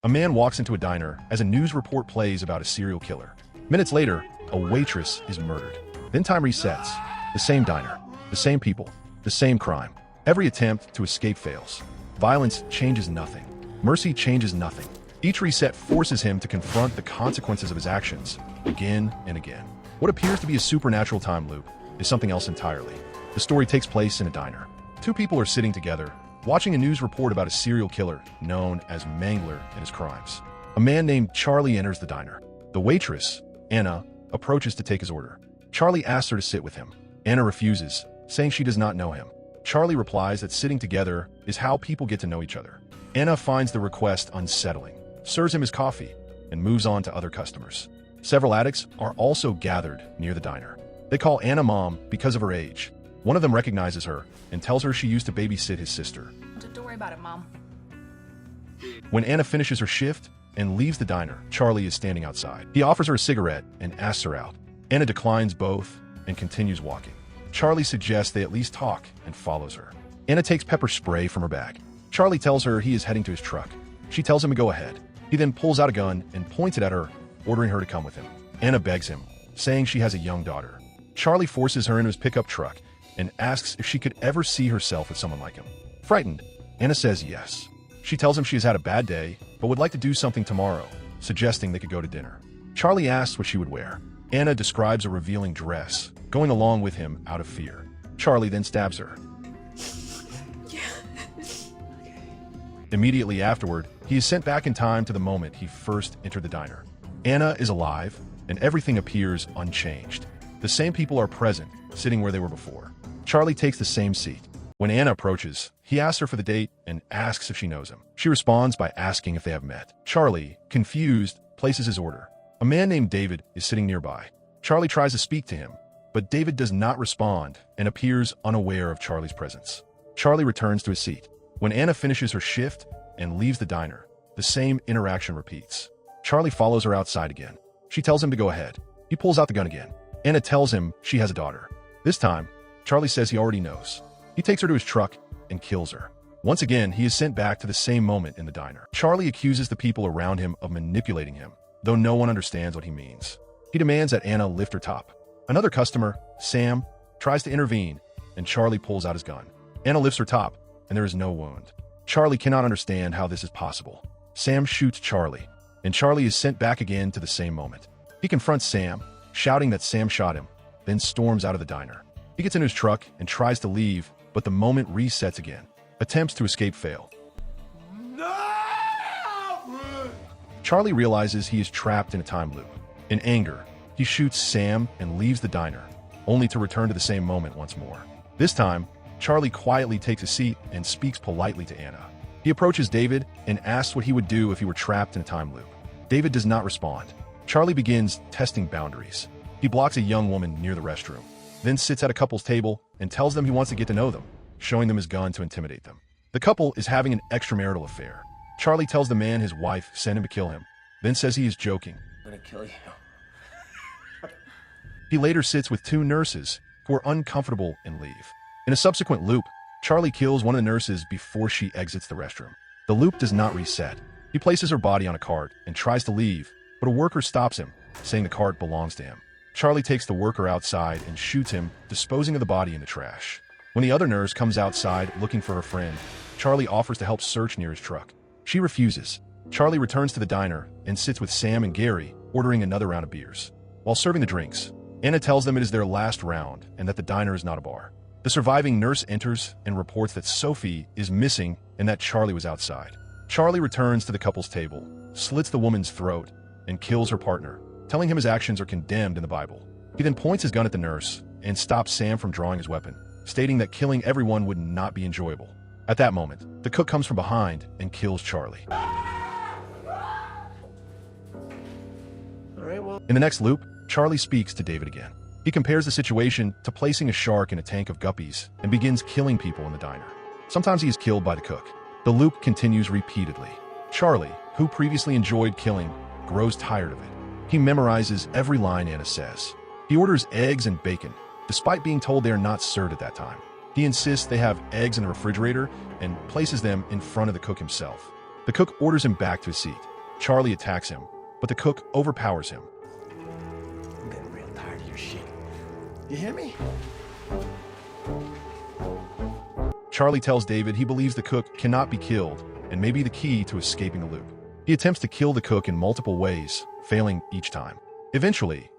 A man walks into a diner as a news report plays about a serial killer. Minutes later, a waitress is murdered. Then time resets. The same diner, the same people, the same crime. Every attempt to escape fails. Violence changes nothing. Mercy changes nothing. Each reset forces him to confront the consequences of his actions again and again. What appears to be a supernatural time loop is something else entirely. The story takes place in a diner. Two people are sitting together, watching a news report about a serial killer known as Mangler and his crimes. A man named Charlie enters the diner. The waitress, Anna, approaches to take his order. Charlie asks her to sit with him. Anna refuses, saying she does not know him. Charlie replies that sitting together is how people get to know each other. Anna finds the request unsettling, serves him his coffee, and moves on to other customers. Several addicts are also gathered near the diner. They call Anna Mom because of her age. One of them recognizes her and tells her she used to babysit his sister. Don't worry about it, Mom. When Anna finishes her shift and leaves the diner, Charlie is standing outside. He offers her a cigarette and asks her out. Anna declines both and continues walking. Charlie suggests they at least talk and follows her. Anna takes pepper spray from her bag. Charlie tells her he is heading to his truck. She tells him to go ahead. He then pulls out a gun and points it at her, ordering her to come with him. Anna begs him, saying she has a young daughter. Charlie forces her into his pickup truck and asks if she could ever see herself with someone like him. Frightened, Anna says yes. She tells him she has had a bad day, but would like to do something tomorrow, suggesting they could go to dinner. Charlie asks what she would wear. Anna describes a revealing dress, going along with him out of fear. Charlie then stabs her. Immediately afterward, he is sent back in time to the moment he first entered the diner. Anna is alive, and everything appears unchanged. The same people are present, sitting where they were before. Charlie takes the same seat. When Anna approaches, he asks her for the date and asks if she knows him. She responds by asking if they have met. Charlie, confused, places his order. A man named David is sitting nearby. Charlie tries to speak to him, but David does not respond and appears unaware of Charlie's presence. Charlie returns to his seat. When Anna finishes her shift and leaves the diner, the same interaction repeats. Charlie follows her outside again. She tells him to go ahead. He pulls out the gun again. Anna tells him she has a daughter. This time, Charlie says he already knows. He takes her to his truck and kills her. Once again, he is sent back to the same moment in the diner. Charlie accuses the people around him of manipulating him, though no one understands what he means. He demands that Anna lift her top. Another customer, Sam, tries to intervene, and Charlie pulls out his gun. Anna lifts her top, and there is no wound. Charlie cannot understand how this is possible. Sam shoots Charlie, and Charlie is sent back again to the same moment. He confronts Sam, shouting that Sam shot him, then storms out of the diner. He gets in his truck and tries to leave, but the moment resets again. Attempts to escape fail. No! Charlie realizes he is trapped in a time loop. In anger, he shoots Sam and leaves the diner, only to return to the same moment once more. This time, Charlie quietly takes a seat and speaks politely to Anna. He approaches David and asks what he would do if he were trapped in a time loop. David does not respond. Charlie begins testing boundaries. He blocks a young woman near the restroom, then sits at a couple's table and tells them he wants to get to know them, showing them his gun to intimidate them. The couple is having an extramarital affair. Charlie tells the man his wife sent him to kill him, then says he is joking. I'm gonna kill you. He later sits with two nurses who are uncomfortable and leave. In a subsequent loop, Charlie kills one of the nurses before she exits the restroom. The loop does not reset. He places her body on a cart and tries to leave, but a worker stops him, saying the cart belongs to him. Charlie takes the worker outside and shoots him, disposing of the body in the trash. When the other nurse comes outside looking for her friend, Charlie offers to help search near his truck. She refuses. Charlie returns to the diner and sits with Sam and Gary, ordering another round of beers. While serving the drinks, Anna tells them it is their last round and that the diner is not a bar. The surviving nurse enters and reports that Sophie is missing and that Charlie was outside. Charlie returns to the couple's table, slits the woman's throat, and kills her partner, telling him his actions are condemned in the Bible. He then points his gun at the nurse and stops Sam from drawing his weapon, stating that killing everyone would not be enjoyable. At that moment, the cook comes from behind and kills Charlie. In the next loop, Charlie speaks to David again. He compares the situation to placing a shark in a tank of guppies and begins killing people in the diner. Sometimes he is killed by the cook. The loop continues repeatedly. Charlie, who previously enjoyed killing, grows tired of it. He memorizes every line Anna says. He orders eggs and bacon, despite being told they are not served at that time. He insists they have eggs in the refrigerator and places them in front of the cook himself. The cook orders him back to his seat. Charlie attacks him, but the cook overpowers him. I'm getting real tired of your shit. You hear me? Charlie tells David he believes the cook cannot be killed and may be the key to escaping the loop. He attempts to kill the cook in multiple ways, failing each time. Eventually,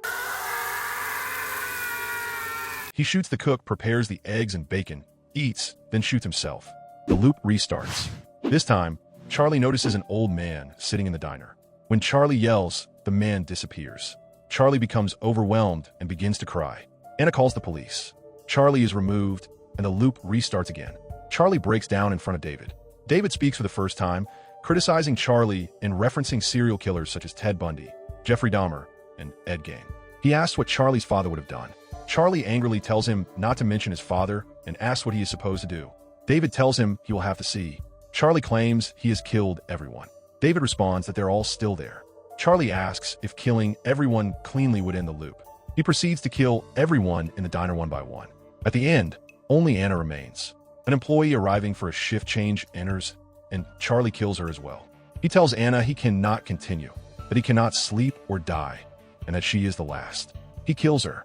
he shoots the cook, prepares the eggs and bacon, eats, then shoots himself. The loop restarts. This time, Charlie notices an old man sitting in the diner. When Charlie yells, the man disappears. Charlie becomes overwhelmed and begins to cry. Anna calls the police. Charlie is removed, and the loop restarts again. Charlie breaks down in front of David. David speaks for the first time, criticizing Charlie and referencing serial killers such as Ted Bundy, Jeffrey Dahmer, and Ed Gein. He asks what Charlie's father would have done. Charlie angrily tells him not to mention his father and asks what he is supposed to do. David tells him he will have to see. Charlie claims he has killed everyone. David responds that they're all still there. Charlie asks if killing everyone cleanly would end the loop. He proceeds to kill everyone in the diner one by one. At the end, only Anna remains. An employee arriving for a shift change enters, and Charlie kills her as well. He tells Anna he cannot continue, that he cannot sleep or die, and that she is the last. He kills her.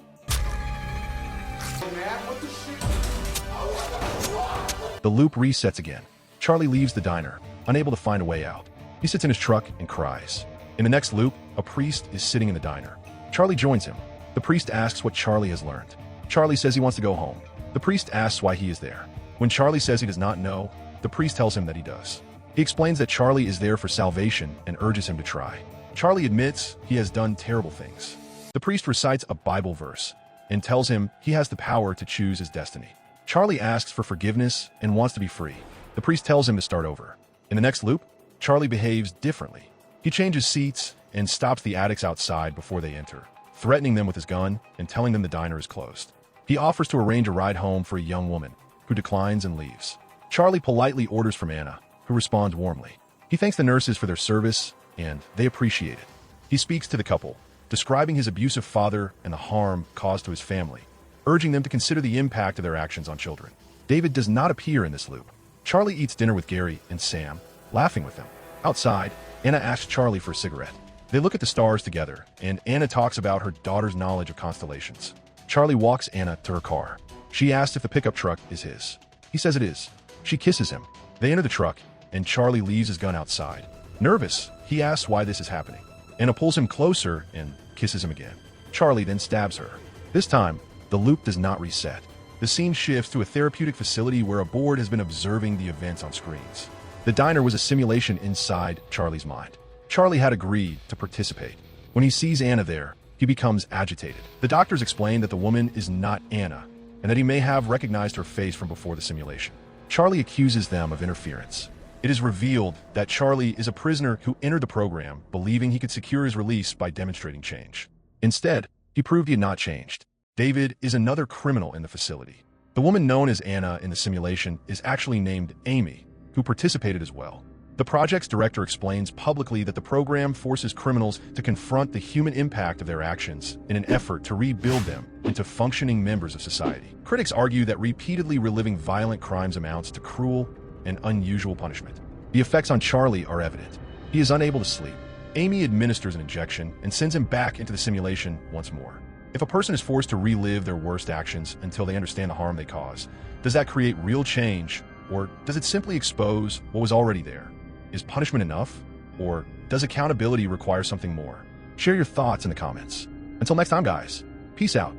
The loop resets again. Charlie leaves the diner, unable to find a way out. He sits in his truck and cries. In the next loop, a priest is sitting in the diner. Charlie joins him. The priest asks what Charlie has learned. Charlie says he wants to go home. The priest asks why he is there. When Charlie says he does not know, the priest tells him that he does. He explains that Charlie is there for salvation and urges him to try. Charlie admits he has done terrible things. The priest recites a Bible verse and tells him he has the power to choose his destiny. Charlie asks for forgiveness and wants to be free. The priest tells him to start over. In the next loop, Charlie behaves differently. He changes seats and stops the addicts outside before they enter, threatening them with his gun and telling them the diner is closed. He offers to arrange a ride home for a young woman, who declines and leaves. Charlie politely orders from Anna, who responds warmly. He thanks the nurses for their service, and they appreciate it. He speaks to the couple, describing his abusive father and the harm caused to his family, urging them to consider the impact of their actions on children. David does not appear in this loop. Charlie eats dinner with Gary and Sam, laughing with them. Outside, Anna asks Charlie for a cigarette. They look at the stars together, and Anna talks about her daughter's knowledge of constellations. Charlie walks Anna to her car. She asks if the pickup truck is his. He says it is. She kisses him. They enter the truck, and Charlie leaves his gun outside. Nervous, he asks why this is happening. Anna pulls him closer and kisses him again. Charlie then stabs her. This time, the loop does not reset. The scene shifts to a therapeutic facility where a board has been observing the events on screens. The diner was a simulation inside Charlie's mind. Charlie had agreed to participate. When he sees Anna there, he becomes agitated. The doctors explain that the woman is not Anna, and that he may have recognized her face from before the simulation. Charlie accuses them of interference. It is revealed that Charlie is a prisoner who entered the program believing he could secure his release by demonstrating change. Instead, he proved he had not changed. David is another criminal in the facility. The woman known as Anna in the simulation is actually named Amy, who participated as well. The project's director explains publicly that the program forces criminals to confront the human impact of their actions in an effort to rebuild them into functioning members of society. Critics argue that repeatedly reliving violent crimes amounts to cruel and unusual punishment. The effects on Charlie are evident. He is unable to sleep. Amy administers an injection and sends him back into the simulation once more. If a person is forced to relive their worst actions until they understand the harm they cause, does that create real change, or does it simply expose what was already there? Is punishment enough, or does accountability require something more? Share your thoughts in the comments. Until next time, guys. Peace out.